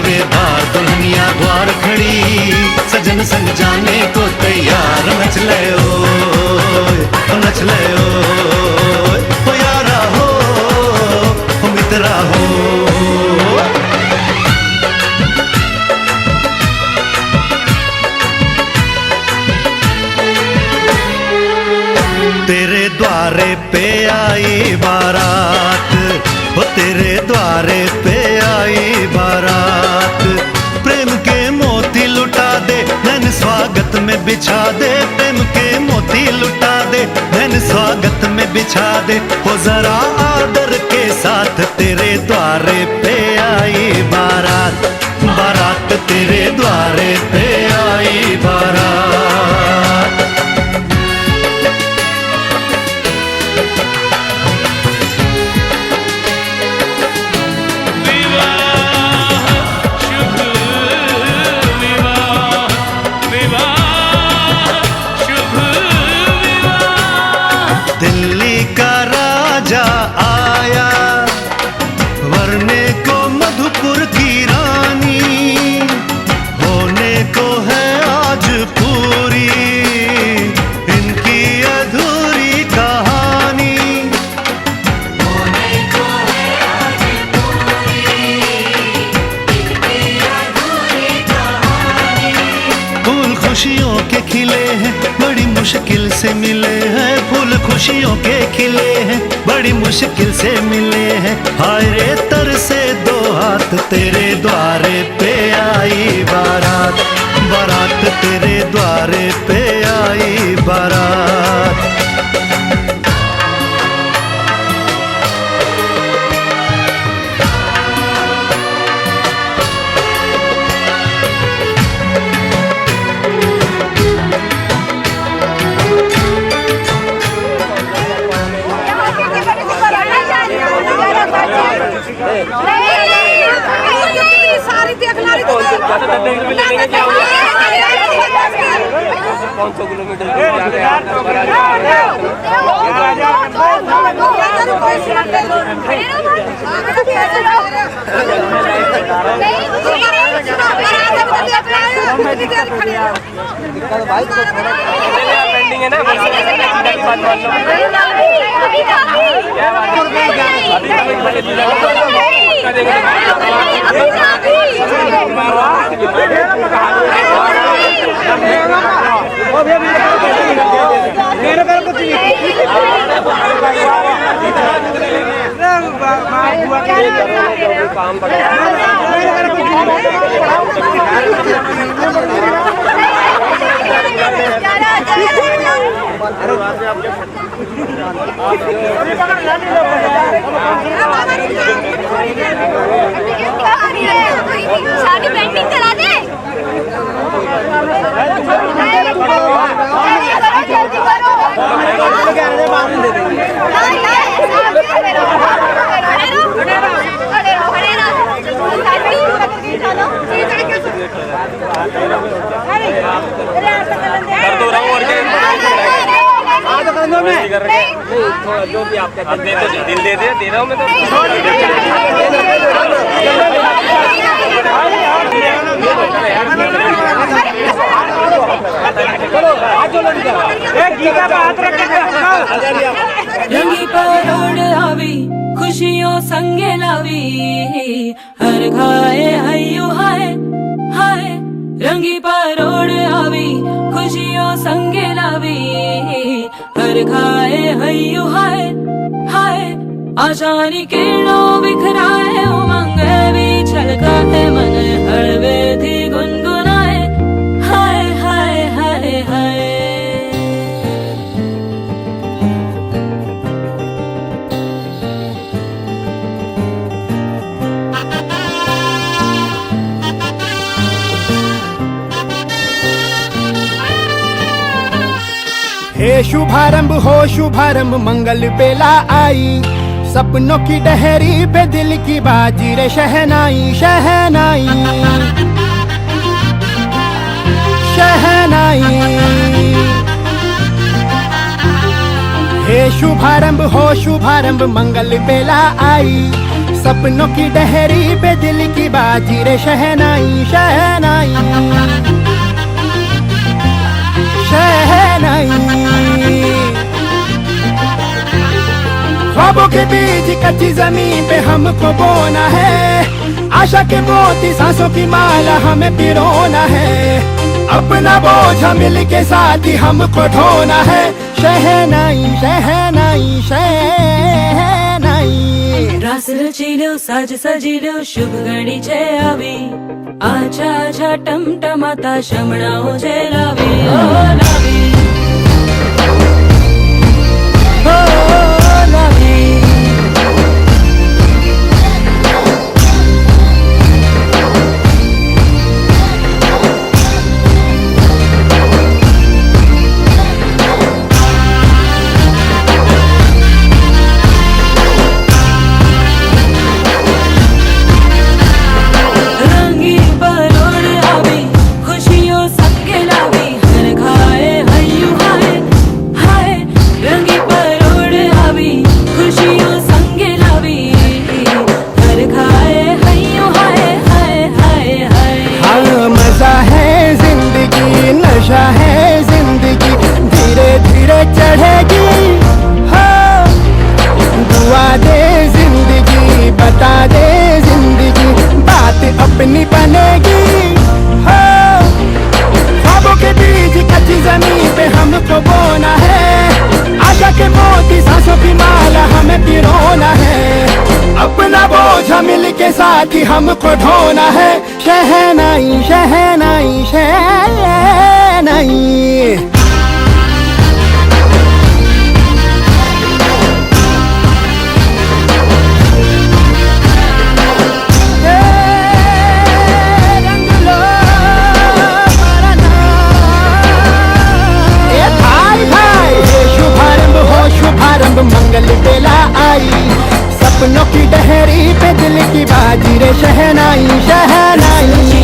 दार दुल्हनिया द्वार खड़ी, सजन संग जाने को तैयार। नच ले ओ नच ले ओ यारा हो मित्रा हो। तेरे द्वारे पे आई बारात, वो तेरे द्वारे पे आई बारात। प्रेम के मोती लुटा दे नैन स्वागत में बिछा दे, प्रेम के मोती लुटा दे नैन स्वागत में बिछा दे। हो जरा आदर के साथ तेरे द्वारे पे आई बारात, बारात तेरे द्वारे पे आई बारात। दिल्ली का राजा आया वरने को मधुपुर की रानी, होने को है आज पूरी इनकी अधूरी कहानी। होने को है आज पूरी इनकी अधूरी कहानी। फूल खुशियों के खिले हैं बड़ी मुश्किल से मिले हैं, फूल खुशियों के खिले हैं बड़ी मुश्किल से मिले हैं। हाय रे तर से दो हाथ तेरे द्वारे पे आई बारात, बारात तेरे द्वारे पे आई बारात। सारी देखना रही कौन 100 किलोमीटर पेंडिंग है ना, काम शादी पेंटिंग करा दे। जो भी आप कहते हैं दिल दे रहा हूँ मैं तो। रंगी परोड़ आवी खुशियों संगे लावी, हर घाए हयो हाय हाय। रंगी परोड़ आवी खुशियों संगे लावी, हर घाए हयो हाय हाय। आशानी किरणों बिखराए उमंग भी छलकाए मन, हड़वे थी गुनगुनाए हाय हाय हाय हाय। हे शुभारंभ हो शुभारंभ मंगल बेला आई, सपनों की डहरी पे दिल की बाजी रे शहनाई शहनाई शहनाई। हे शुभारंभ हो शुभारंभ मंगल बेला आई, सपनों की डहरी पे दिल की बाजी रे शहनाई शहनाई शहनाई। ख्वाबों के बीज कच्ची जमीन पे हमको बोना है, आशा के मोती सांसों की माला हमें पिरोना है, अपना बोझ मिल के साथ ही हमको ढोना है। शहनाई शहनाई शहनाई। रास रचिलो साज सजिलो शुभ घड़ी छे आवी, आछा आछा टमटमाता शमणाओ जे लावी ओ लावी ओ लावी। नशा है जिंदगी धीरे धीरे चढ़ेगी, हो दुआ दे जिंदगी बता दे जिंदगी बात अपनी बनेगी, हो ख्वाबों के बीज कच्ची जमीन पे हमको बोना है, आशा के मोती सांसों की माला हमें पिरोना है, अपना बोझ मिल के साथ ही हमको ढोना है। शहनाई शहनाई शहनाई। रंग लो मेरा नाम। भाई भाई शुभारंभ हो शुभारंभ मंगल बेला आई, सपनों की डहरी पे दिल की बाजी रे शहनाई शहनाई।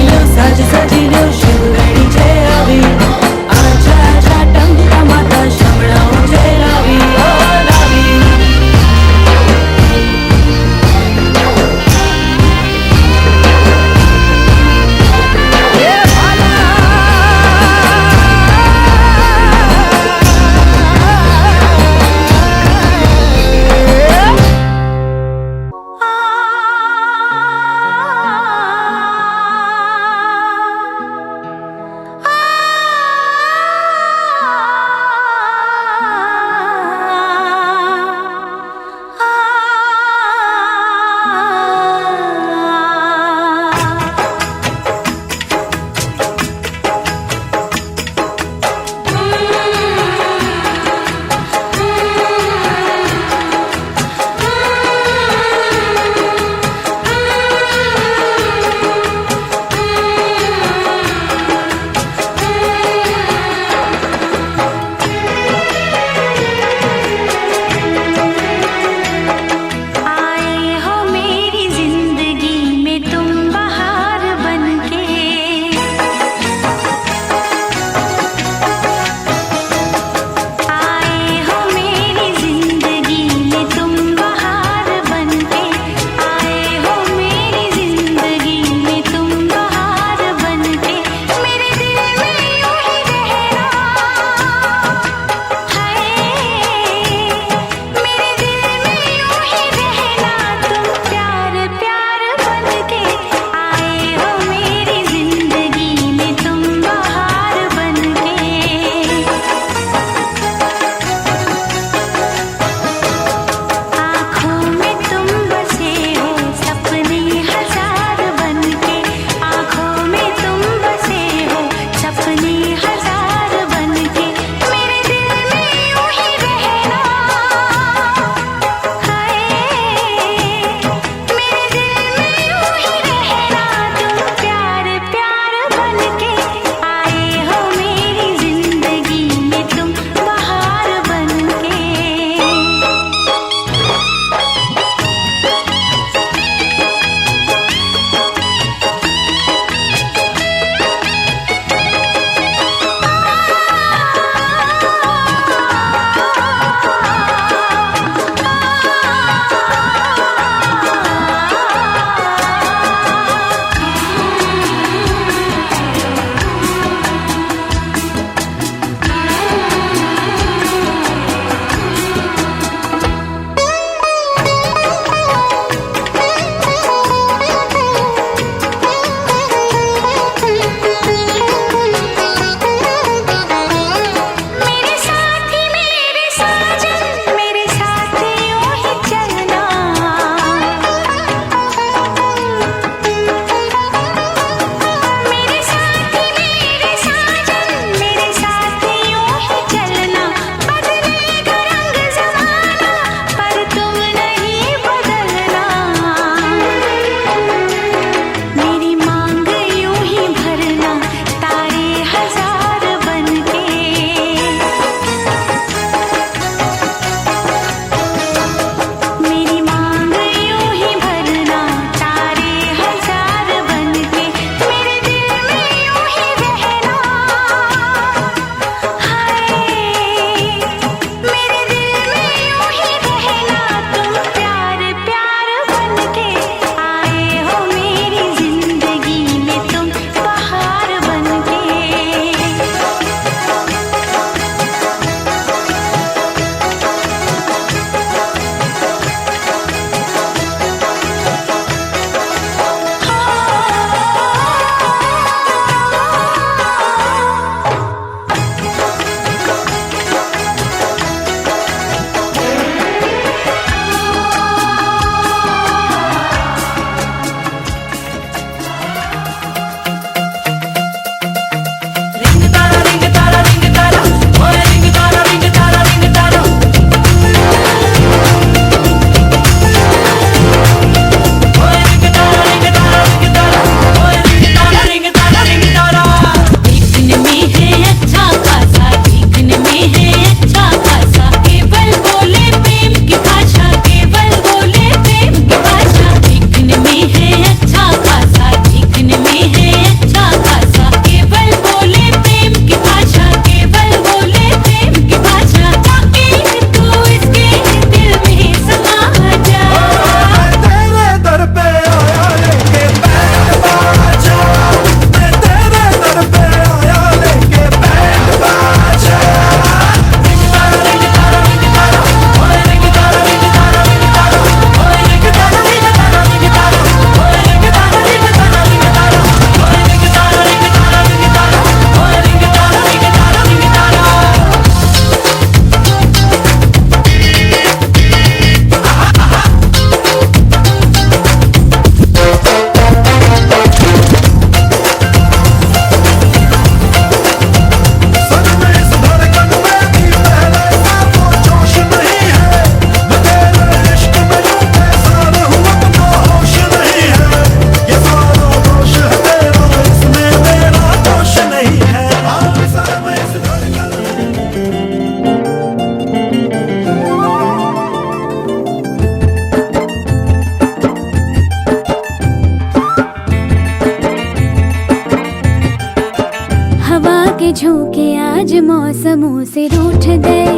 के झोंके आज मौसमों से रूठ गए,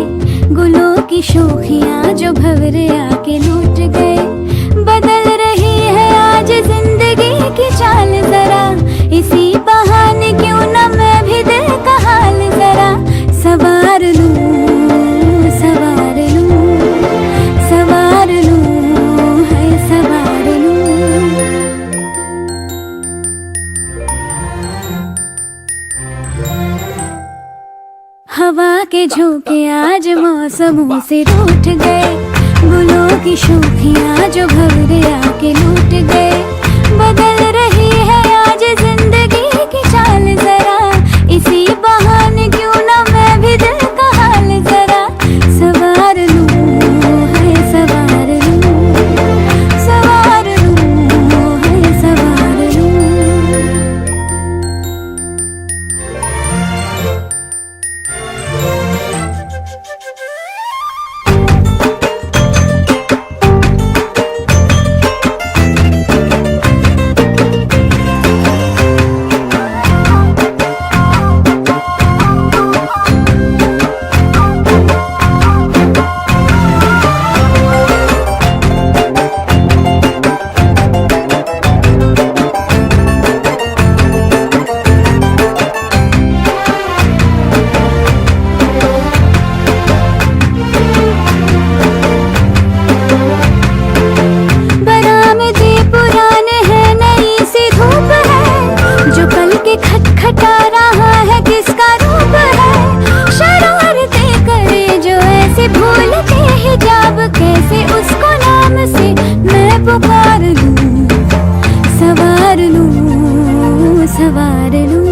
गुलों की शोखियां जो भंवरे आके लूट गए। बदल रही है आज जिंदगी की चाल जरा, इसी बहाने क्यों न मैं भी दिल का हाल जरा सवार लूं, सवार लूं, सवार लूं, है सवार लूं। हवा के झोंके आज मौसमों से रूठ गए, गुलों की शोखियां जो भंवरे आके लूट गए। बदल रही है आज जिंदगी की चाल जरा, इसी बहाने क्यों न मैं भी दिल का हाल जरा सवार लूं, है सवार लूं, सवार लूं, है सवार लूं। खटखटा रहा है किसका रूप है, शरारतें करे जो ऐसे भूलते हिजाब, कैसे उसको नाम से मैं पुकार लूं, सवार लूं, सवार लूं।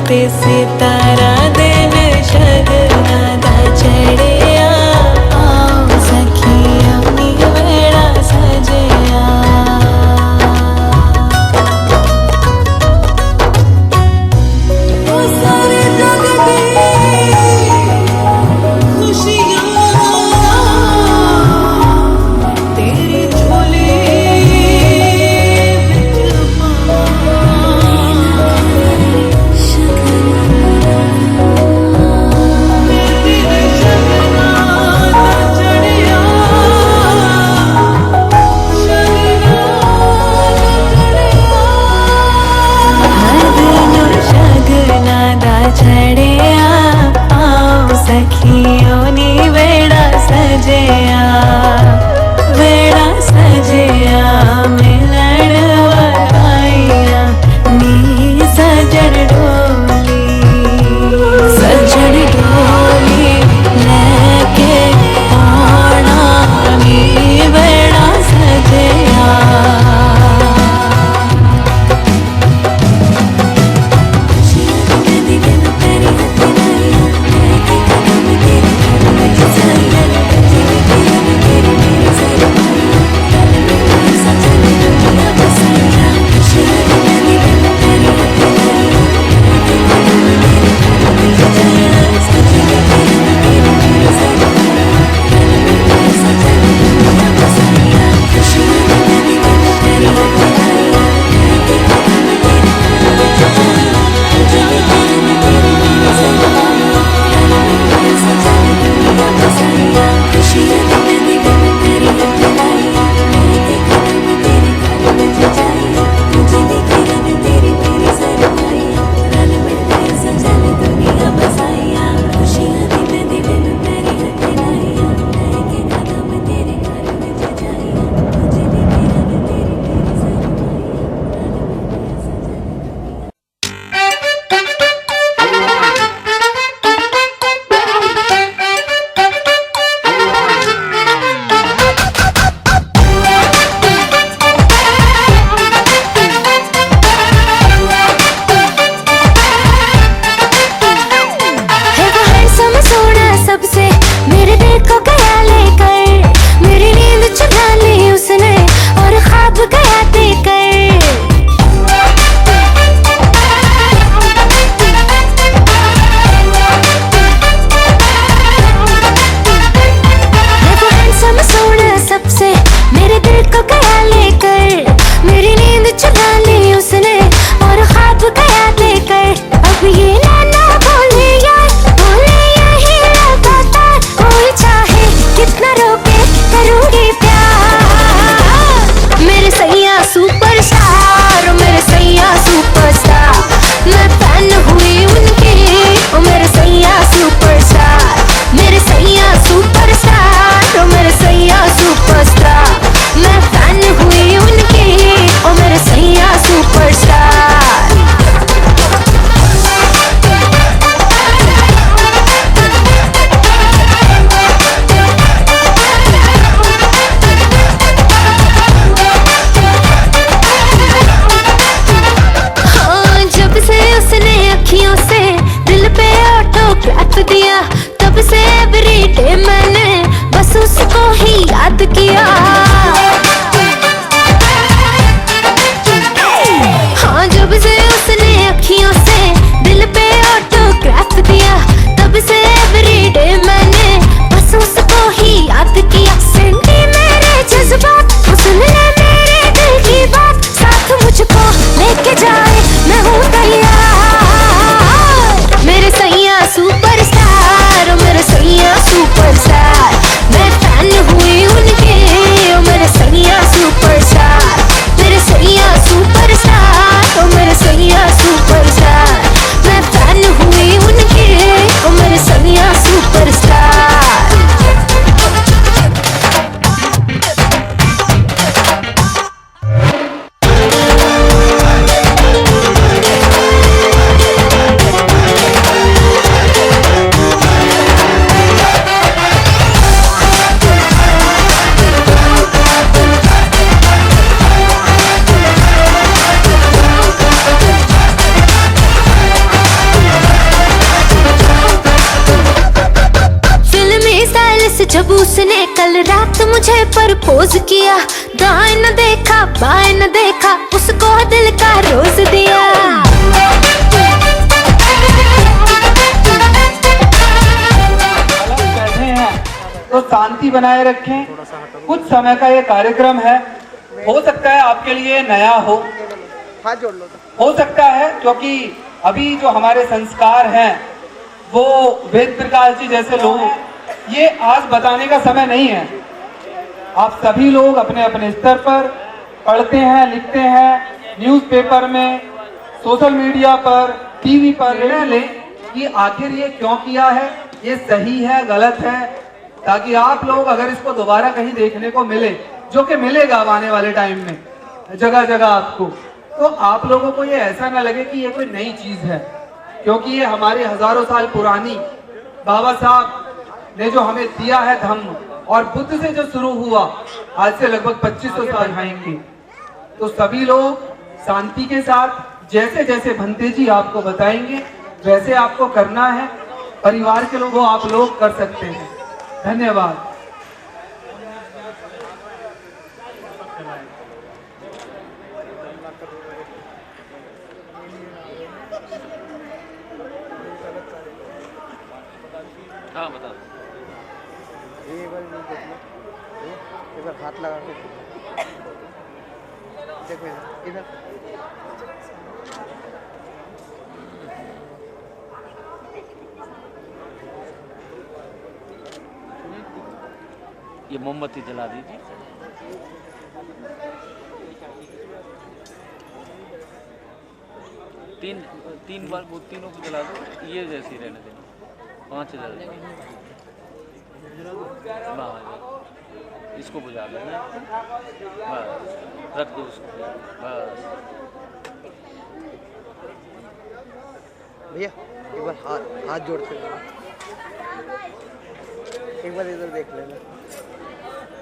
ते सितारा दिन शगना दा चढ़िया आओ सखिया नी वेड़ा सजया सारे जग दी खुशियां तेरी झोली चढ़िया आओ सखियों नी वेड़ा सजया मिलन वाइया नी सजन डोली लेके आना नी वेड़ा सजया मुझे प्रपोज किया, दाएं न देखा बाएं न देखा, उसको दिल का रोज दिया। बैठे हैं तो शांति बनाए रखें। कुछ समय का ये कार्यक्रम है, हो सकता है आपके लिए नया हो सकता है, क्योंकि अभी जो हमारे संस्कार हैं वो वेद प्रकाश जी जैसे लोग, ये आज बताने का समय नहीं है। आप सभी लोग अपने अपने स्तर पर पढ़ते हैं, लिखते हैं, न्यूज़पेपर में, सोशल मीडिया पर, टीवी पर निर्णय लें कि आखिर ये क्यों किया है, ये सही है गलत है, ताकि आप लोग अगर इसको दोबारा कहीं देखने को मिले, जो कि मिलेगा आने वाले टाइम में जगह जगह आपको, तो आप लोगों को ये ऐसा ना लगे कि ये कोई नई चीज है, क्योंकि ये हमारे हजारों साल पुरानी बाबा साहब ने जो हमें दिया है धम्म, और बुद्ध से जो शुरू हुआ आज से लगभग 2500 साल आएंगे। तो सभी लोग शांति के साथ जैसे जैसे भंते जी आपको बताएंगे वैसे आपको करना है। परिवार के लोगों आप लोग कर सकते हैं। धन्यवाद। हाँ बता। एक बार हाथ लगा के देख इधर। ये मोमबत्ती जला दीजिए। तीन बार वो तीनों को जला दो, ये जैसी रहने देना। 5 जला दो, इसको बुझा लेना, बस रख दो उसको, बस। भैया एक बार हाथ जोड़ के एक बार इधर देख लेना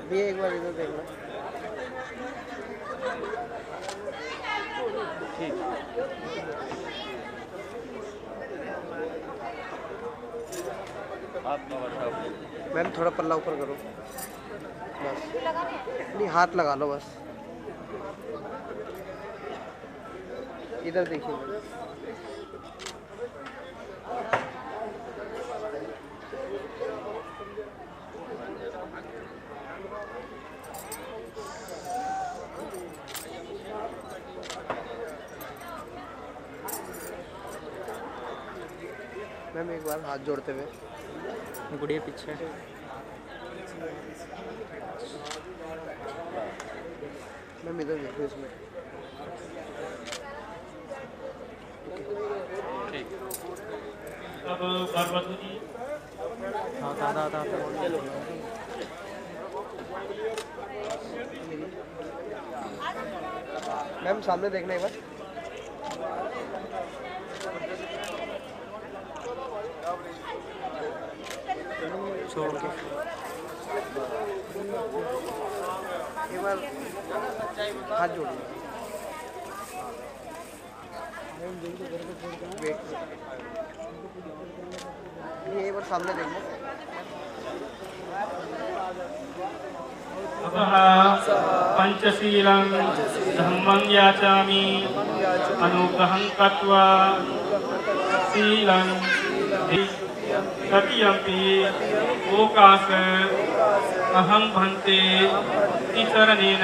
भैया, एक बार इधर देखना। ठीक। हाथ में बढ़ाओ। मैम थोड़ा पल्ला ऊपर करो बस, नहीं हाथ लगा लो बस। इधर देखिए। मैम एक बार हाथ जोड़ते हुए, गुड़िया पीछे। मैम इधर देखिए इसमें। ठीक। अब पार्वती जी मैम सामने देखना एक बार। छोड़ के एक बार हाथ जोड़ लो। ये एक बार सामने देखना। पंचशीलं धम्मं याचामि अनुग्रहं कृत्वा शीलं तृतीयंपि ओकाश अहं भन्ते शरणेन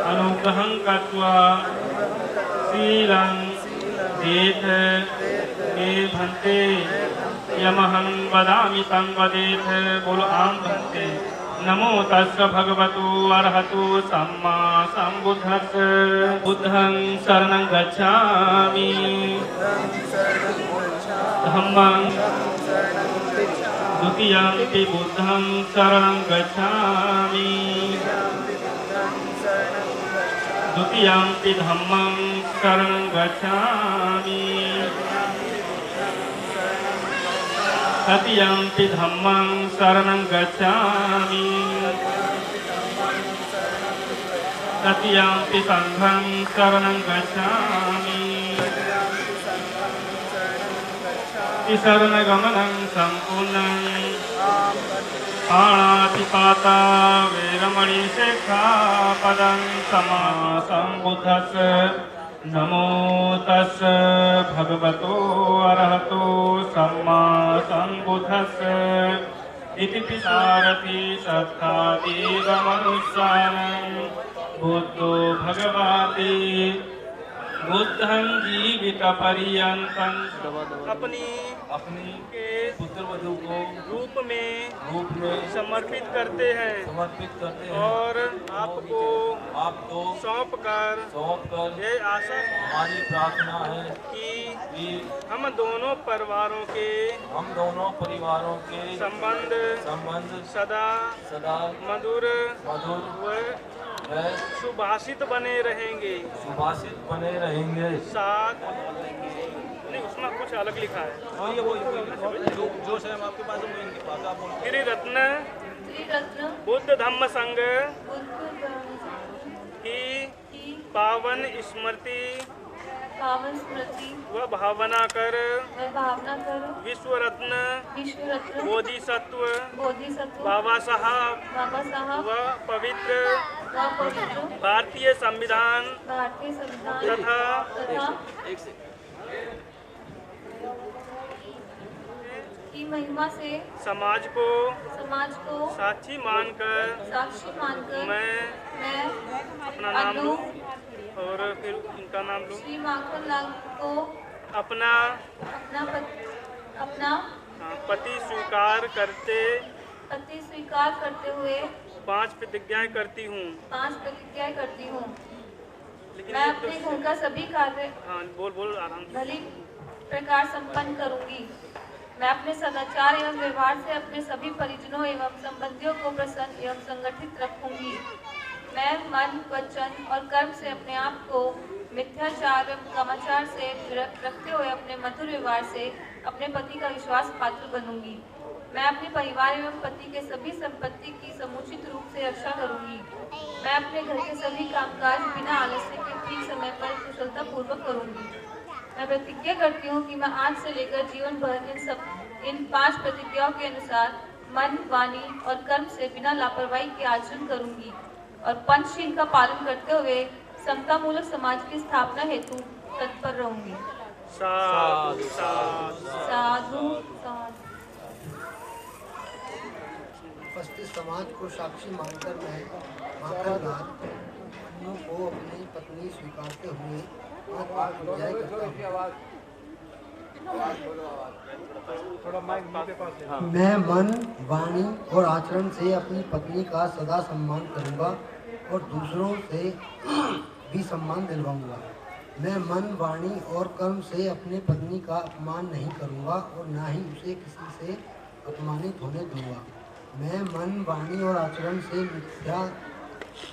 अनुग्रहं कृत्वा शीलं देत मे भन्ते यमहं वदामि तं वदेत। बोलो आम भन्ते। नमो तस्य भगवतो अरहतो सम्मा सम्बुद्धस्स। बुद्धं शरणं गच्छामि, धम्मं द्वितीयंपि बुद्धं शरणं गच्छामि, द्वितीयंपि धम्मं शरणं गच्छामि, तृतीयंपि धम्मं शरणं गच्छामि, तृतीयंपि संघं शरणं गच्छामि, शरणगमनं सम्पूर्णं पाणातिपाता वेरमणि शिक्षापदं समासम्बुद्धस्स नमो तस् भगवतो अरहतो सम्मा सम्बुद्धस्स इति पिसारति सत्तादिगमनुस्सारं बुद्धो भगवति बुद्धं जीवितपर्यन्तं अपनी के पुत्रवधू को रूप में समर्पित करते हैं और आपको सौंप कर ये आशा हमारी प्रार्थना है कि हम दोनों परिवारों के संबंध सदा मधुर व सुभाषित बने रहेंगे साथ नहीं उसमें कुछ अलग लिखा है जो से हम आपके पास श्री रत्न बुद्ध धम्म संघ की पावन स्मृति व भावना कर विश्व रत्न बोधिसत्व बाबा साहब व पवित्र भारतीय संविधान तथा की महिमा से समाज को साक्षी मानकर मैं अपना नाम लूं और फिर इनका नाम लूं श्री माखन लाल को अपना पति स्वीकार करते हुए 5 प्रतिज्ञाएं करती हूँ लेकिन मैं अपने घर का सभी कार्य बोल आराम से भली प्रकार संपन्न करूंगी। मैं अपने सदाचार एवं व्यवहार से अपने सभी परिजनों एवं संबंधियों को प्रसन्न एवं संगठित रखूंगी। मैं मन वचन और कर्म से अपने आप को मिथ्याचार एवं कामाचार से रखते हुए अपने मधुर व्यवहार से अपने पति का विश्वास पात्र बनूंगी। मैं अपने परिवार एवं पति के सभी संपत्ति की समुचित रूप से रक्षा करूंगी। मैं अपने घर के सभी कामकाज बिना आलस्य के ठीक समय पर कुशलता पूर्वक करूंगी। मैं प्रतिज्ञा करती हूँ कि मैं आज से लेकर जीवन भर इन 5 प्रतिज्ञाओं के अनुसार मन, वाणी और कर्म से बिना लापरवाही के आचरण करूंगी और पंचशील का पालन करते हुए समता मूलक समाज की स्थापना हेतु तत्पर रहूंगी। साधु साधु। उपस्थित समाज को साक्षी मानकर मैं माखन लाल अन्नों को अपनी पत्नी स्वीकारते हुए जय करता हूँ। मैं मन, वाणी और आचरण से अपनी पत्नी का सदा सम्मान करूंगा और दूसरों से भी सम्मान दिलवाऊंगा। मैं मन, वाणी और कर्म से अपनी पत्नी का अपमान नहीं करूंगा और ना ही उसे किसी से अपमानित होने दूंगा। मैं मन, वाणी और आचरण से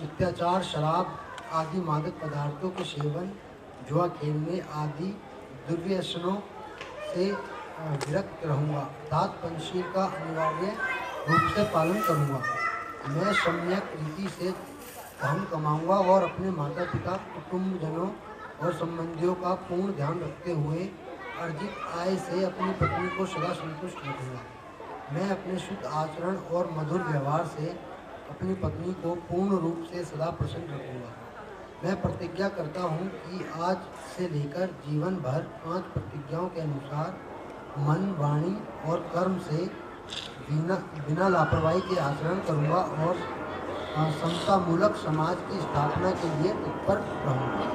मिथ्याचार, शराब आदि मादक पदार्थों के सेवन, जुआ खेलने आदि दुर्व्यसनों से विरक्त रहूँगा अर्थात पंचशील का अनिवार्य रूप से पालन करूँगा। मैं सम्यक रीति से धन कमाऊँगा और अपने माता पिता, कुटुंबजनों और संबंधियों का पूर्ण ध्यान रखते हुए अर्जित आय से अपनी पत्नी को सदा संतुष्ट रखूँगा। मैं अपने शुद्ध आचरण और मधुर व्यवहार से अपनी पत्नी को पूर्ण रूप से सदा प्रसन्न रखूँगा। मैं प्रतिज्ञा करता हूँ कि आज से लेकर जीवन भर 5 प्रतिज्ञाओं के अनुसार मन, वाणी और कर्म से बिना लापरवाही के आचरण करूँगा और समता मूलक समाज की स्थापना के लिए तत्पर रहूँगा।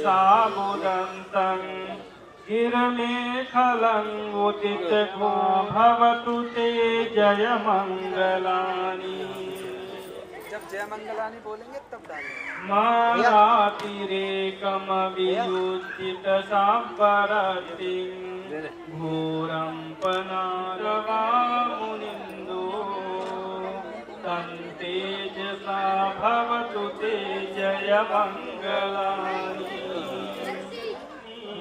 साबुदन्तं गिरमेखलं उदितगो भवतु ते जयमङ्गलानि। जब जय मंगलानी बोलेंगे तब डालेंगे। मारातिरेकमवियुज्जित साम्बरतिं घोरं पनारवामुनिन्दो तन्तेजसा भवतु ते जयमङ्गलानि।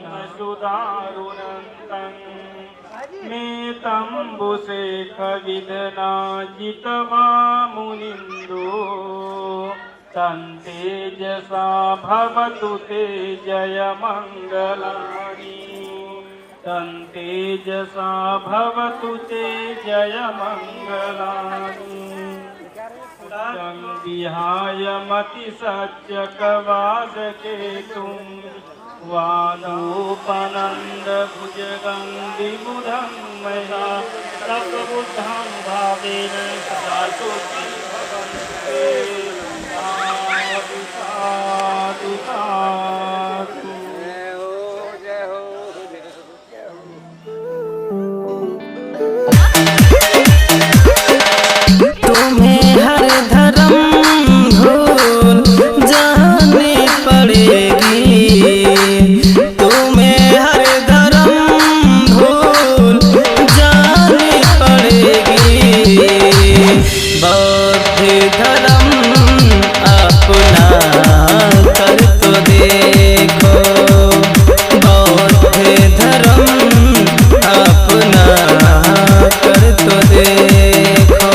न सुदारुणन्तं मेतम्बुशेखविदनाजितवा मुनिन्दो तन्तेजसा भवतु ते जयमङ्गलानि। तन्तेजसा भवतु ते जयमङ्गलानि। तं विहाय मतिसज्जकवासकेतुं वानोपनन्दभुजगं विबुधं मया सर्वबुद्धं भावेन सदा सुखी भवन्ते। साधु साधु साधु। तुम्हें हर धर्म भूल जानी पड़ेगी। तुम्हें हर धर्म भूल जानी पड़ेगी। बौद्ध धर्म अपना कर तो देखो। बौद्ध धर्म अपना कर तो देखो।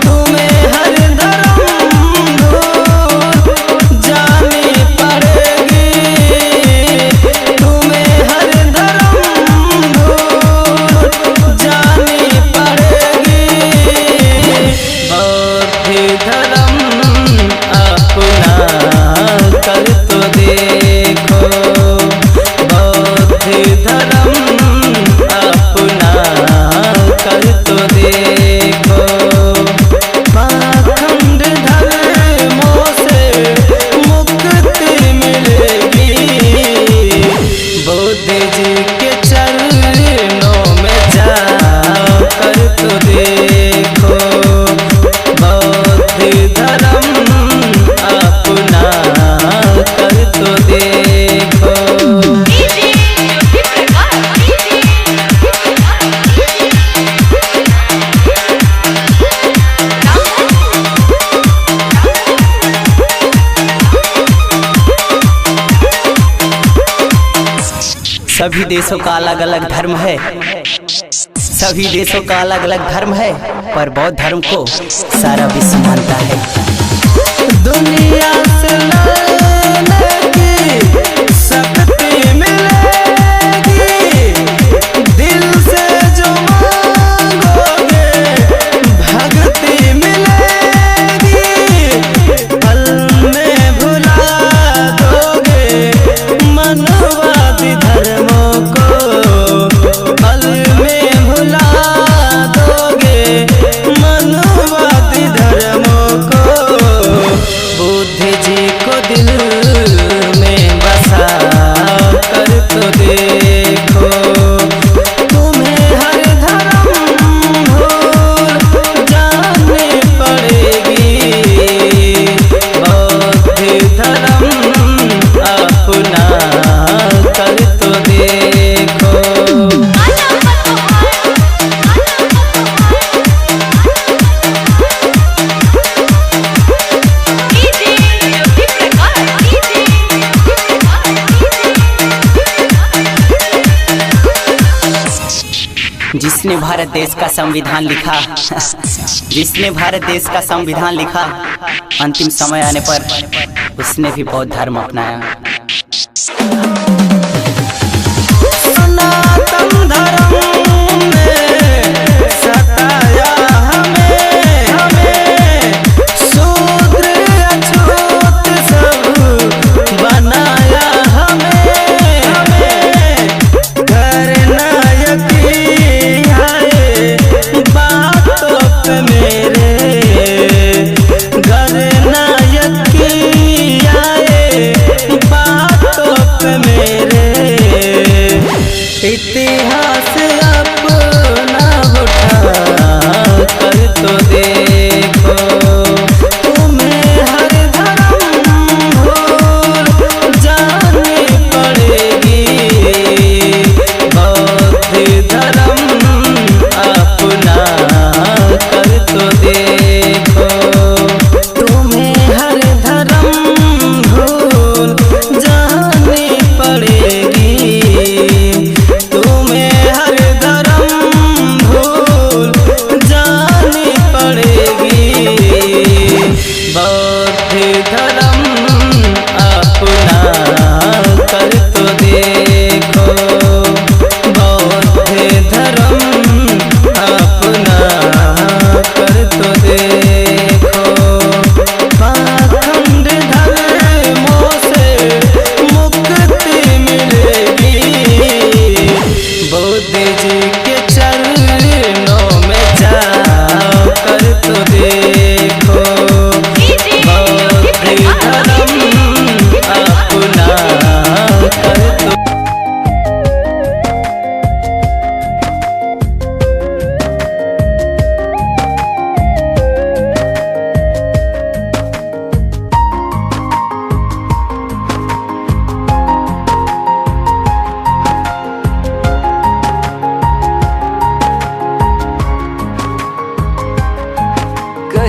तुम्हें हर धर्म भूल जानी पड़ेगी। तुम्हें हर धर्म भूल जानी पड़ेगी। बौद्ध धर्म अपना कर तो देखो। बौद्ध धर्म अपना कर तो देखो। पाखंड धर्मों से मुक्ति मिलेगी। बुद्ध जी के चरणों में जाकर तो देखो। बौद्ध धर्म अपना कर तो देखो। सभी देशों का अलग अलग धर्म है। सभी देशों का अलग अलग धर्म है, पर बौद्ध धर्म को सारा विश्व मानता है। दुनिया से लड़ने की शक्ति मिलेगी। दिल से जो मांगोगे भक्ति मिलेगी। पल में भुला दोगे मनवादी धर्मों को। पल में भुला दोगे मनवादी धर्मों को। बुद्ध जी को दिल में बसा कर तो देखो। तुम्हें हर धर्म भूल जानी पड़ेगी। बौद्ध धर्म अपना कर तो देखो। जिसने भारत देश का संविधान लिखा जिसने भारत देश का संविधान लिखा, अंतिम समय आने पर उसने भी बौद्ध धर्म अपनाया। सनातन धर्म ने सताया हमें शूद्र अछूत सब बनाया हमें। करना यकीन आए बातों पे मेरे। करना यकीन आए बातों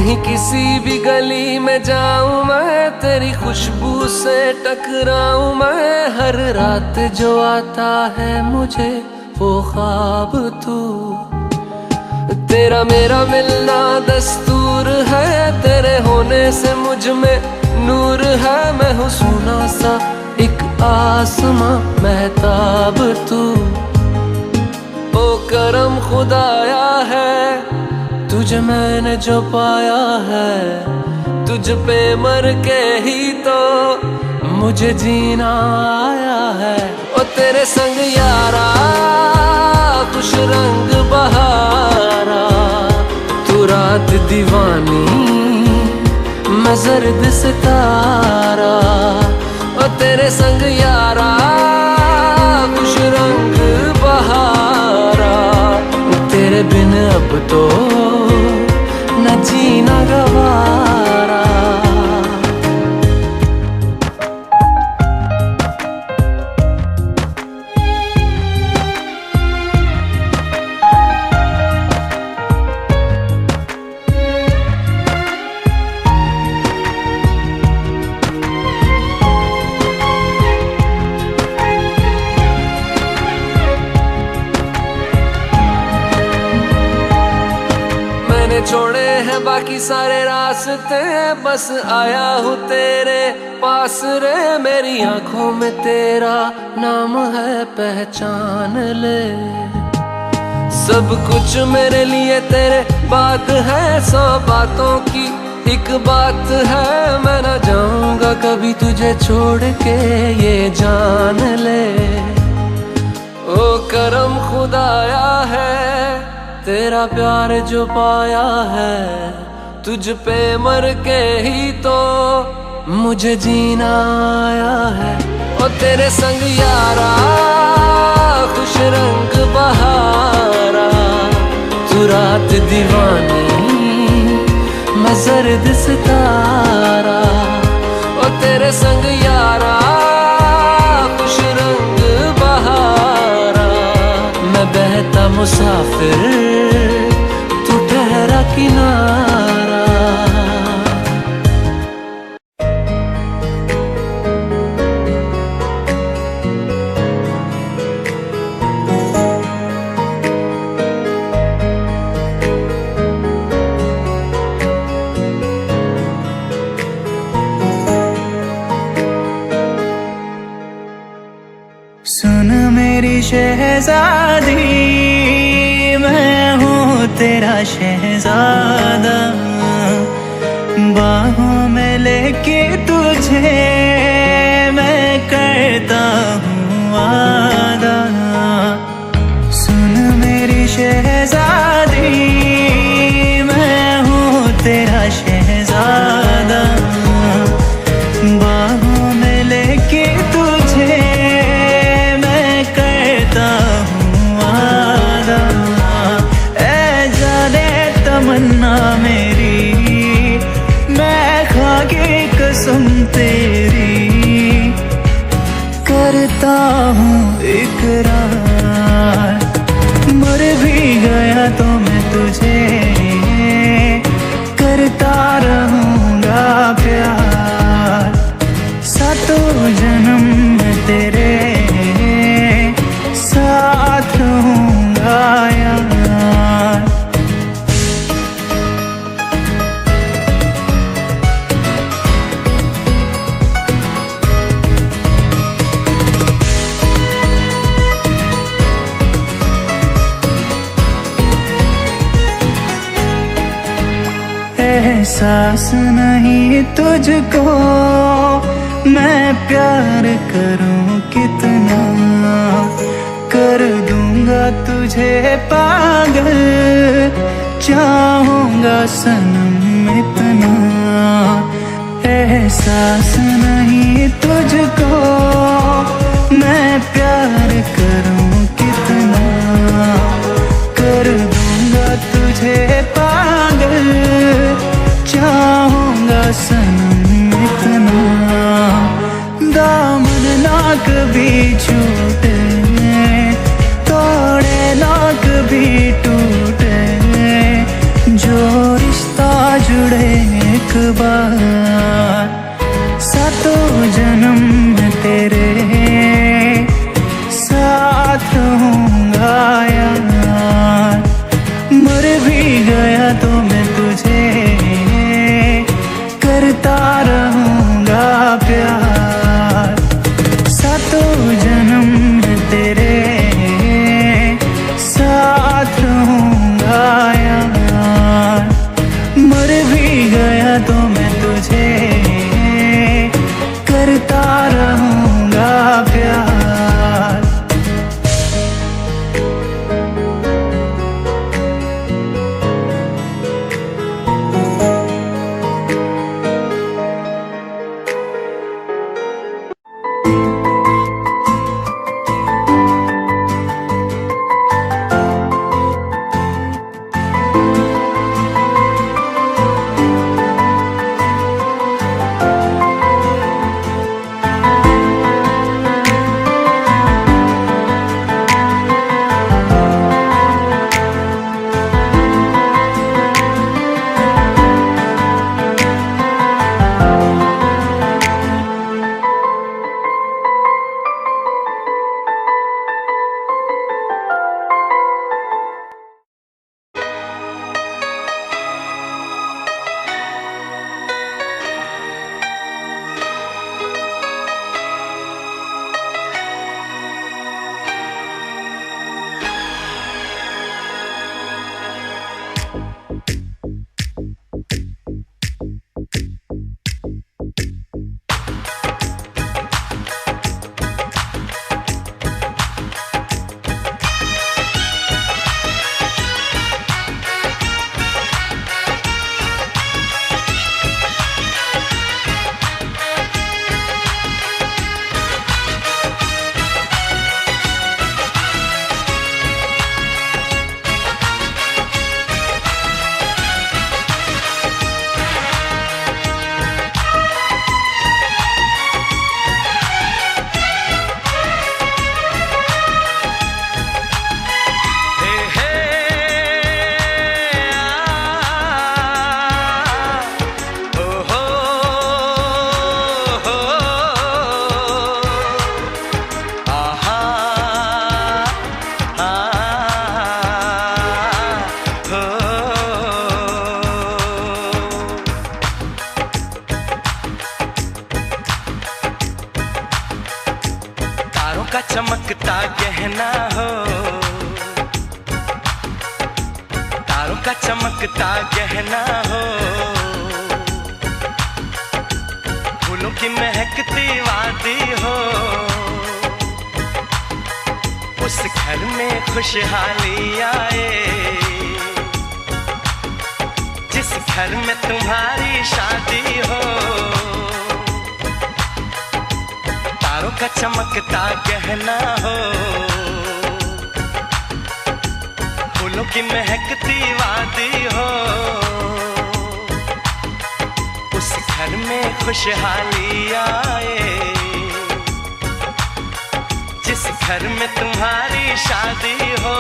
कहीं किसी भी गली में जाऊं मैं, तेरी खुशबू से टकराऊं मैं। हर रात जो आता है मुझे वो ख्वाब तू, तेरा मेरा मिलना दस्तूर है। तेरे होने से मुझ में नूर है। मैं हूँ सोना सा एक आसमां महताब तू। ओ करम खुदाया है तुझे मैंने जो पाया है, तुझ पे मर के ही तो मुझे जीना आया है। ओ तेरे संग यारा खुश रंग बहारा, तू रात दीवानी मैं जर्द सितारा। ओ तेरे संग यारा खुश रंग बहारा, तेरे बिन अब तो न जीना गवारा। छोड़े हैं बाकी सारे रास्ते, बस आया हूँ तेरे पास रे। मेरी आंखों में तेरा नाम है पहचान ले। सब कुछ मेरे लिए तेरे बात है, 100 बातों की एक बात है। मैं ना जाऊंगा कभी तुझे छोड़ के ये जान ले। ओ करम खुदाया है तेरा प्यार जो पाया है, तुझ पे मर के ही तो मुझे जीना आया है। ओ तेरे संग यारा खुश रंग बहारा, तू रात दीवानी मैं जर्द सितारा। ओ तेरे संग यारा खुश रंग बहारा, मैं बहता मुसाफिर तू ठहरा किनारा। सुन मेरी शहजादी, मैं हूँ तेरा शहजादा। बाहों में लेके तुझे मैं करता हूँ वादा। सुन मेरी शहजादी, मैं हूँ तेरा शहजादा। बाहों में लेके तुझे मैं करता हूँ वादा। ऐ जाने तमन्ना मेरी, मैं खा के कसम तेरी करता हूँ इकरार। मर भी गया तो मैं तुझे करता रहूँगा प्यार। सातों जन्म में तेरे साथ रहूँगा यार। एहसास नहीं तुझको मैं प्यार करूं कितना, कर दूंगा तुझे पागल, चाहूंगा सनम इतना। एहसास नहीं तुझको मैं प्यार करूं कितना, कर दूंगा तुझे पागल, चाहूंगा सनम इतना। दामन ना कभी छूटे, तोड़े ना कभी टूटे, जो रिश्ता जुड़े एक बार, सातों जन्म में तेरे साथ रहूंगा यार। मर भी गया तो मैं तुझे करता रहूंगा प्यार, सातों जन्म में तेरे साथ रहूंगा यार। मर भी गया तो मैं तुझे करता रहूंगा प्यार। का चमकता गहना हो, तारों का चमकता गहना हो, फूलों की महकती वादी हो, उस घर में खुशहाली आए जिस घर में तुम्हारी शादी हो। तारों का चमकता गहना हो, फूलों की महकती वादी हो, उस घर में खुशहाली आए जिस घर में तुम्हारी शादी हो।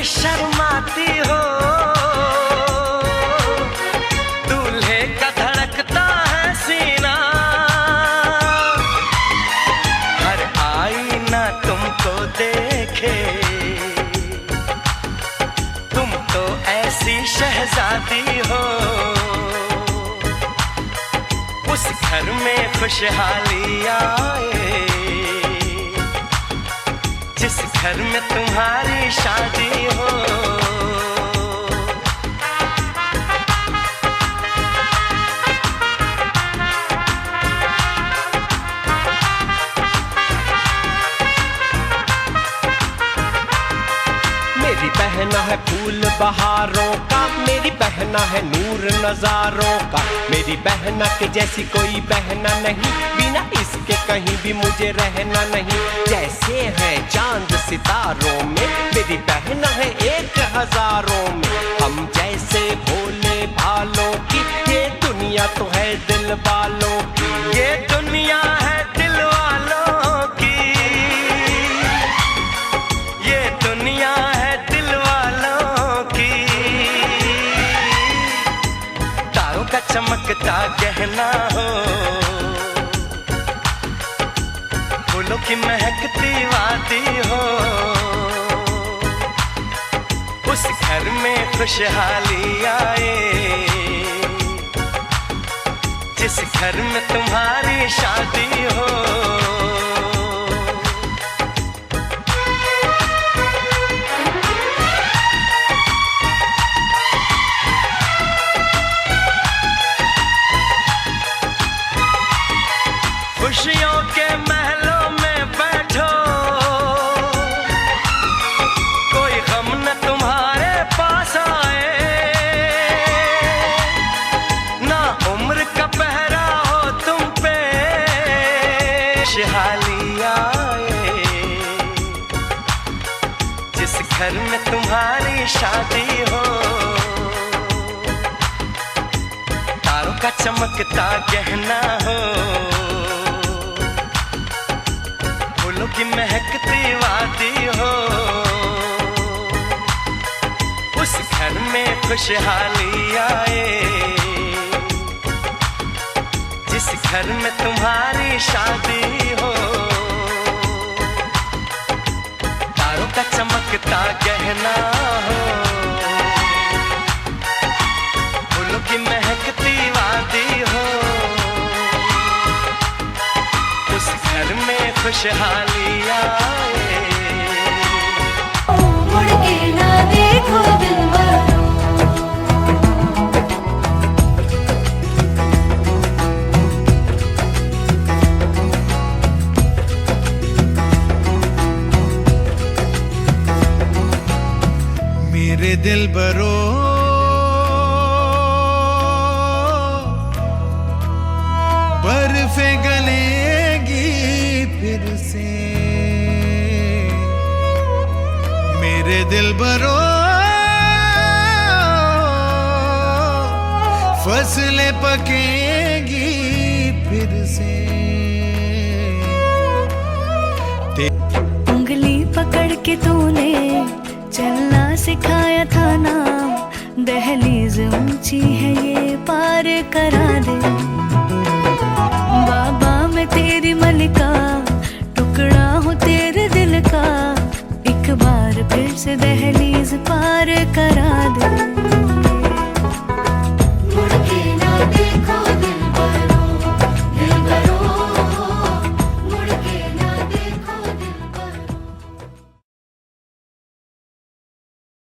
शर्माती हो दूल्हे का धड़कता है सीना, हर आईना तुमको देखे तुम तो ऐसी शहजादी हो। उस घर में खुशहाली आए जिस घर में तुम्हारी शादी हो। बहना है फूल बहारों का, मेरी बहना है नूर नजारों का। मेरी बहना के जैसी कोई बहना नहीं, बिना इसके कहीं भी मुझे रहना नहीं। जैसे है चांद सितारों में, मेरी बहना है 1000 में। हम जैसे भोले भालों की, ये दुनिया तो है दिल वालों की। ये दुनिया है दिल वालों की, ये दुनिया है दिल वालों की। तारों का चमकता गहना हो, फूलों की महकती वादी हो। उस घर में खुशहाली आए, जिस घर में तुम्हारी शादी हो। खुशियों के महलों में बैठो, कोई गम न तुम्हारे पास आए। ना उम्र का पहरा हो तुम पे, खुशहाली आए। जिस घर में तुम्हारी शादी हो, तारों का चमकता गहना हो, फूलों की महकती वादी हो। उस घर में खुशहाली आए, जिस घर में तुम्हारी शादी हो। तारों का चमकता गहना हो, फूलों की महकती वादी हो। उस घर में खुशहाली आए। मुड़ के ना देखो दिलबरो, मेरे दिल बरो बर्फे गलेगी फिर से। मेरे दिल बरो फसलें पकेगी फिर से। उंगली पकड़ के तूने चलना सिखाया था ना, दहलीज ऊंची है ये पार करा दे। बाबा मैं तेरी मलिका, टुकड़ा हूँ तेरे दिल का, एक बार फिर से दहलीज पार करा दे।